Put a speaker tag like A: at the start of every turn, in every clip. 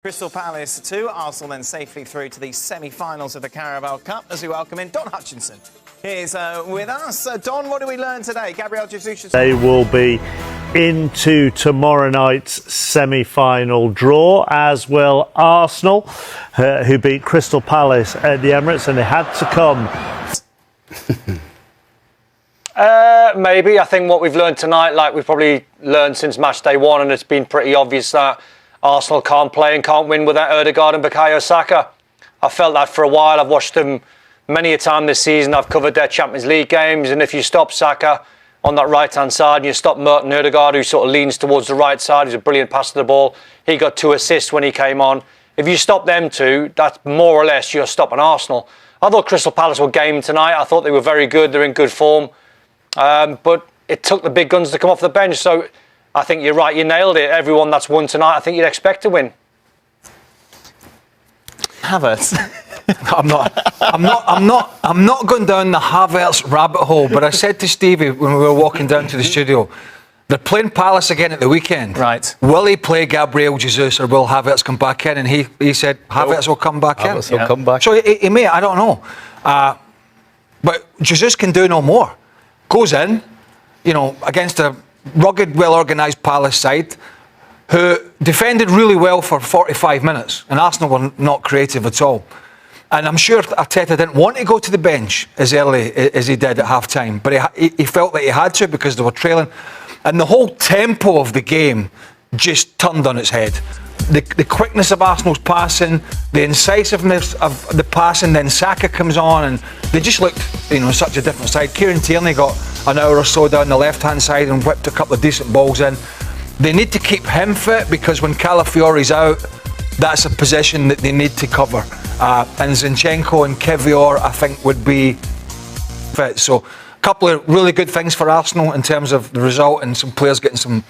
A: Crystal Palace 2, Arsenal then safely through to the semi-finals of the Carabao Cup as we welcome in Don Hutchinson. He's with us. Don, what do we learn today? Gabriel Jesus.
B: They will be into tomorrow night's semi-final draw, as will Arsenal, who beat Crystal Palace at the Emirates, and they had to come.
C: Maybe. I think what we've learned tonight, like we've probably learned since match day one, and it's been pretty obvious that Arsenal can't play and can't win without Odegaard and Bukayo Saka. I've felt that for a while. I've watched them many a time this season. I've covered their Champions League games, and if you stop Saka on that right-hand side and you stop Merton Odegaard, who sort of leans towards the right side, he's a brilliant passer of the ball. He got 2 assists when he came on. If you stop them two, that's more or less you're stopping Arsenal. I thought Crystal Palace were game tonight. I thought they were very good. They're in good form. But it took the big guns to come off the bench. So I think you're right. You nailed it. Everyone that's won tonight, I think you'd expect to win.
A: Havertz.
D: I'm not going down the Havertz rabbit hole, but I said to Stevie when we were walking down to the studio, they're playing Palace again at the weekend.
A: Right.
D: Will he play Gabriel Jesus or will Havertz come back in? And he said Havertz will come back in.
E: Havertz will come back.
D: So he may, I don't know. But Jesus can do no more. Goes in, against a rugged, well-organised Palace side who defended really well for 45 minutes, and Arsenal were not creative at all. And I'm sure Arteta didn't want to go to the bench as early as he did at half-time, but he felt that he had to because they were trailing. And the whole tempo of the game just turned on its head. The quickness of Arsenal's passing, the incisiveness of the passing, then Saka comes on and they just looked, such a different side. Kieran Tierney got an hour or so down the left-hand side and whipped a couple of decent balls in. They need to keep him fit because when Calafiori's out, that's a position that they need to cover. And Zinchenko and Kivior, I think, would be fit. So a couple of really good things for Arsenal in terms of the result and some players getting some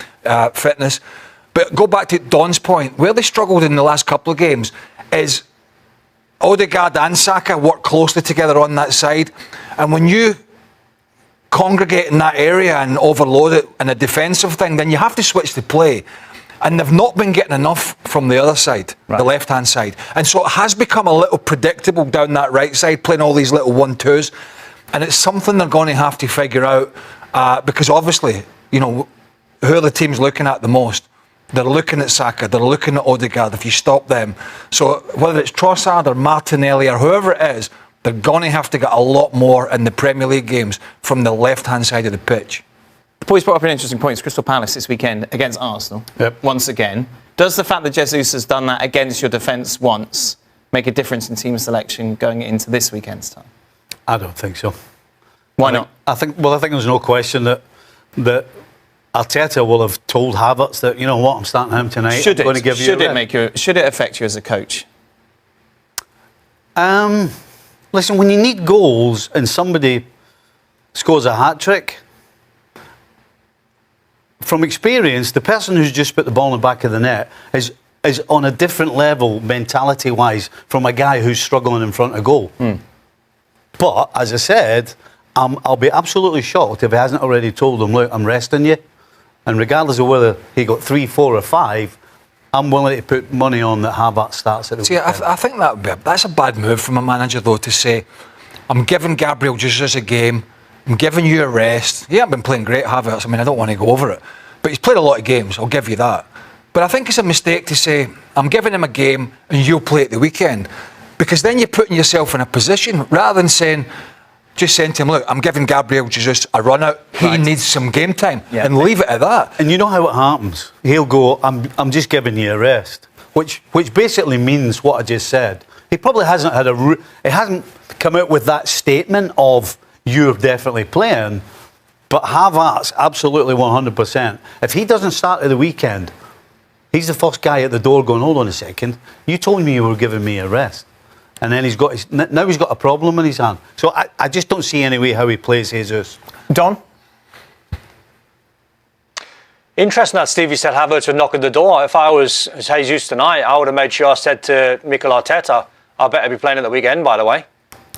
D: fitness. But go back to Don's point, where they struggled in the last couple of games is Odegaard and Saka work closely together on that side. And when you congregate in that area and overload it in a defensive thing, then you have to switch the play. And they've not been getting enough from the other side, right, the left-hand side. And so it has become a little predictable down that right side, playing all these little 1-2s. And it's something they're going to have to figure out because obviously, who are the teams looking at the most? They're looking at Saka, they're looking at Odegaard if you stop them. So whether it's Trossard or Martinelli or whoever it is, they're going to have to get a lot more in the Premier League games from the left-hand side of the pitch.
A: The boys brought up an interesting point. It's Crystal Palace this weekend against Arsenal. Yep. Once again. Does the fact that Jesus has done that against your defence once make a difference in team selection going into this weekend's time?
E: I don't think so.
A: Why not?
E: I think there's no question that Arteta will have told Havertz that, I'm starting him tonight.
A: Should it affect you as a coach?
E: Listen, when you need goals and somebody scores a hat-trick, from experience, the person who's just put the ball in the back of the net is on a different level mentality-wise from a guy who's struggling in front of goal. But, as I said, I'll be absolutely shocked if he hasn't already told him, look, I'm resting you. And regardless of whether he got 3, 4 or 5, I'm willing to put money on that Havertz starts at the weekend.
D: I think that's a bad move from a manager, though, to say, I'm giving Gabriel Jesus a game, I'm giving you a rest. He hasn't been playing great, Havertz. I don't want to go over it. But he's played a lot of games, I'll give you that. But I think it's a mistake to say, I'm giving him a game and you'll play at the weekend. Because then you're putting yourself in a position, rather than saying to him, look, I'm giving Gabriel Jesus a run out. He needs some game time, and leave it at that.
E: And you know how it happens. He'll go, I'm just giving you a rest, which basically means what I just said. He probably hasn't he hasn't come out with that statement of you're definitely playing, but Havertz absolutely 100%. If he doesn't start at the weekend, he's the first guy at the door going, hold on a second, you told me you were giving me a rest. And then he's got a problem in his hand. So I just don't see any way how he plays Jesus.
A: Don?
C: Interesting that Stevie said Havertz would knock at the door. If I was Jesus tonight, I would have made sure I said to Mikel Arteta, I better be playing at the weekend, by the way.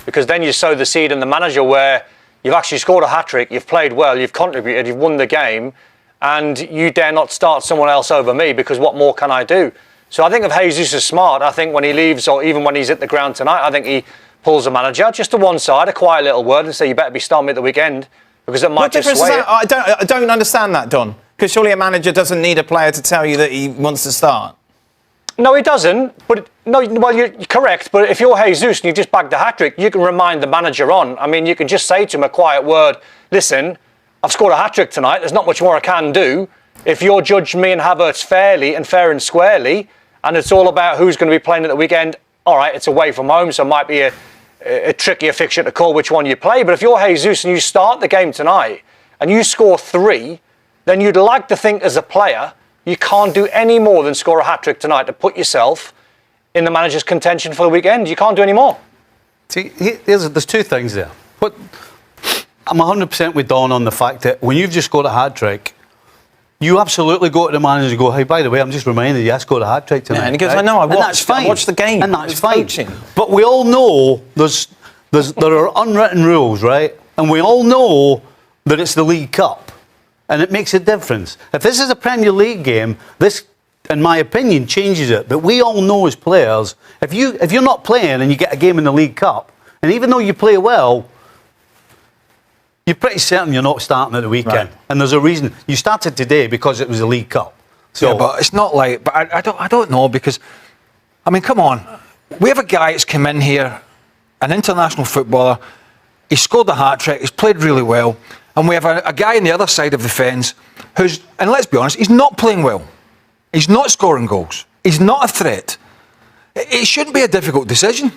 C: Because then you sow the seed in the manager where you've actually scored a hat-trick, you've played well, you've contributed, you've won the game, and you dare not start someone else over me because what more can I do? So I think if Jesus is smart, I think when he leaves or even when he's at the ground tonight, I think he pulls the manager just to one side, a quiet little word, and say, you better be starting me at the weekend because it might
A: What
C: just
A: difference is
C: sway
A: that?
C: it.
A: I don't understand that, Don. Because surely a manager doesn't need a player to tell you that he wants to start.
C: No, he doesn't. But you're correct. But if you're Jesus and you just bagged the hat-trick, you can remind the manager on. I mean, you can just say to him a quiet word, listen, I've scored a hat-trick tonight. There's not much more I can do. If you're judging me and Havertz fairly and fair and squarely, and it's all about who's going to be playing at the weekend, all right, it's away from home, so it might be a trickier fixture to call which one you play. But if you're Jesus and you start the game tonight and you score 3, then you'd like to think as a player, you can't do any more than score a hat-trick tonight to put yourself in the manager's contention for the weekend. You can't do any more.
E: See, there's two things there. But I'm 100% with Don on the fact that when you've just got a hat-trick, you absolutely go to the manager and go, hey, by the way, I'm just reminding you, I scored a hat-trick tonight.
A: Yeah, and he goes, I know, I watched the game.
E: And that's
A: It's
E: fine.
A: coaching.
E: But we all know there are unwritten rules, right? And we all know that it's the League Cup. And it makes a difference. If this is a Premier League game, this, in my opinion, changes it. But we all know as players, if you're not playing and you get a game in the League Cup, and even though you play well, you're pretty certain you're not starting at the weekend.
A: Right.
E: And there's a reason. You started today because it was the League Cup. So,
D: yeah, but it's not like. But I don't know because, I mean, come on. We have a guy that's come in here, an international footballer. He scored the hat-trick. He's played really well. And we have a guy on the other side of the fence who's, and let's be honest, he's not playing well. He's not scoring goals. He's not a threat. It shouldn't be a difficult decision.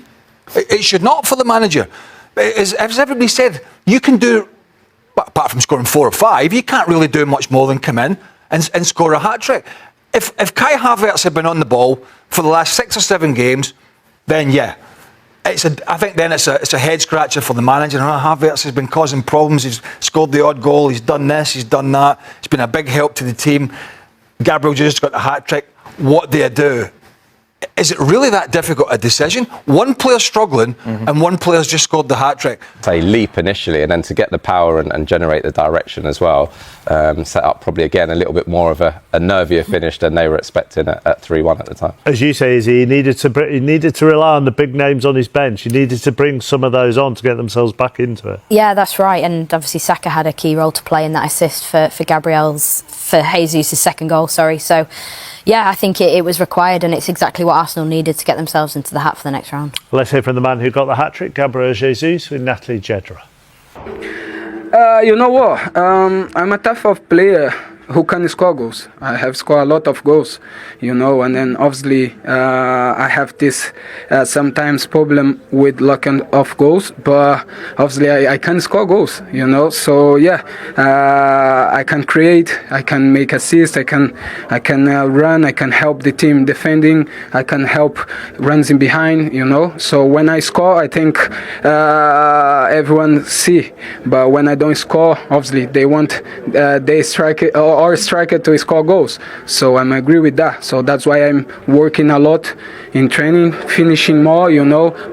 D: It should not for the manager. As everybody said, you can do, apart from scoring 4 or 5, you can't really do much more than come in and score a hat-trick. If Kai Havertz had been on the ball for the last 6 or 7 games, then yeah. I think then it's a head scratcher for the manager. Havertz has been causing problems. He's scored the odd goal. He's done this. He's done that. It's been a big help to the team. Gabriel Jesus got the hat trick. What do you do? Is it really that difficult a decision? One player's struggling and one player's just scored the hat-trick.
F: Say leap initially and then to get the power and generate the direction as well, set up probably again a little bit more of a nervier finish than they were expecting at 3-1 at the time.
B: As you say, Izzy, he needed to rely on the big names on his bench. He needed to bring some of those on to get themselves back into it.
G: Yeah, that's right. And obviously Saka had a key role to play in that assist for Jesus' second goal, sorry. So, yeah, I think it was required, and it's exactly what Arsenal needed to get themselves into the hat for the next round.
B: Let's hear from the man who got the hat-trick, Gabriel Jesus, with Natalie Jedra.
H: You know what? I'm a type of player who can score goals. I have scored a lot of goals, and then obviously I have this sometimes problem with locking off goals, but obviously I can score goals, So yeah, I can create, I can make assists, I can run, I can help the team defending, I can help runs in behind, So when I score, I think everyone see, but when I don't score, obviously they want they strike it or striker to score goals. So I agree with that. So that's why I'm working a lot in training, finishing more,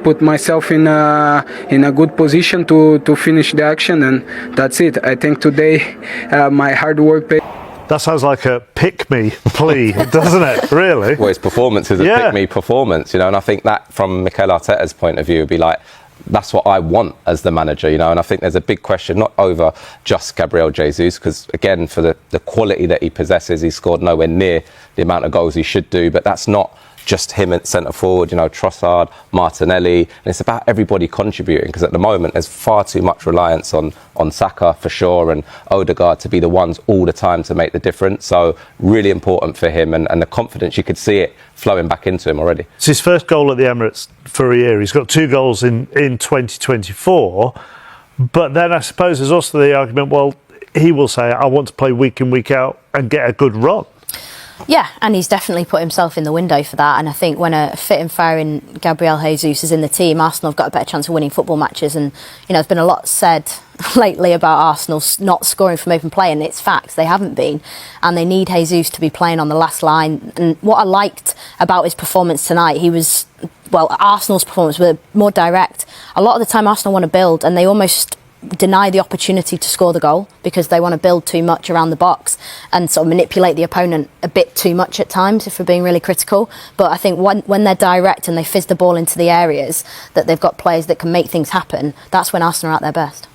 H: put myself in a good position to finish the action, and that's it. I think today my hard work paid.
B: That sounds like a pick-me plea, doesn't it? Really?
F: Well, his performance is a pick-me performance, and I think that from Mikel Arteta's point of view would be like, that's what I want as the manager, and I think there's a big question, not over just Gabriel Jesus, because again, for the quality that he possesses, he's scored nowhere near the amount of goals he should do, but that's not just him at centre forward, Trossard, Martinelli, and it's about everybody contributing, because at the moment there's far too much reliance on Saka for sure and Odegaard to be the ones all the time to make the difference. So really important for him, and the confidence, you could see it flowing back into him already.
B: It's his first goal at the Emirates for a year. He's got 2 goals in 2024, but then I suppose there's also the argument, well, he will say, I want to play week in, week out and get a good run.
G: Yeah, and he's definitely put himself in the window for that. And I think when a fit and firing Gabriel Jesus is in the team, Arsenal have got a better chance of winning football matches. And, there's been a lot said lately about Arsenal not scoring from open play, and it's facts, they haven't been. And they need Jesus to be playing on the last line. And what I liked about his performance tonight, Arsenal's performance were more direct. A lot of the time Arsenal want to build, and they almost deny the opportunity to score the goal because they want to build too much around the box and sort of manipulate the opponent a bit too much at times, if we're being really critical. But I think when they're direct and they fizz the ball into the areas that they've got players that can make things happen, that's when Arsenal are at their best.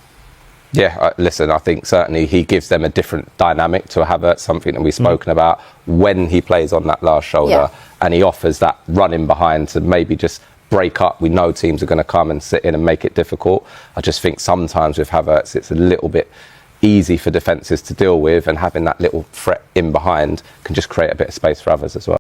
F: Yeah, listen, I think certainly he gives them a different dynamic to Havertz, something that we've spoken about when he plays on that last shoulder, and he offers that running behind to maybe just break up. We know teams are going to come and sit in and make it difficult. I just think sometimes with Havertz it's a little bit easy for defences to deal with, and having that little threat in behind can just create a bit of space for others as well.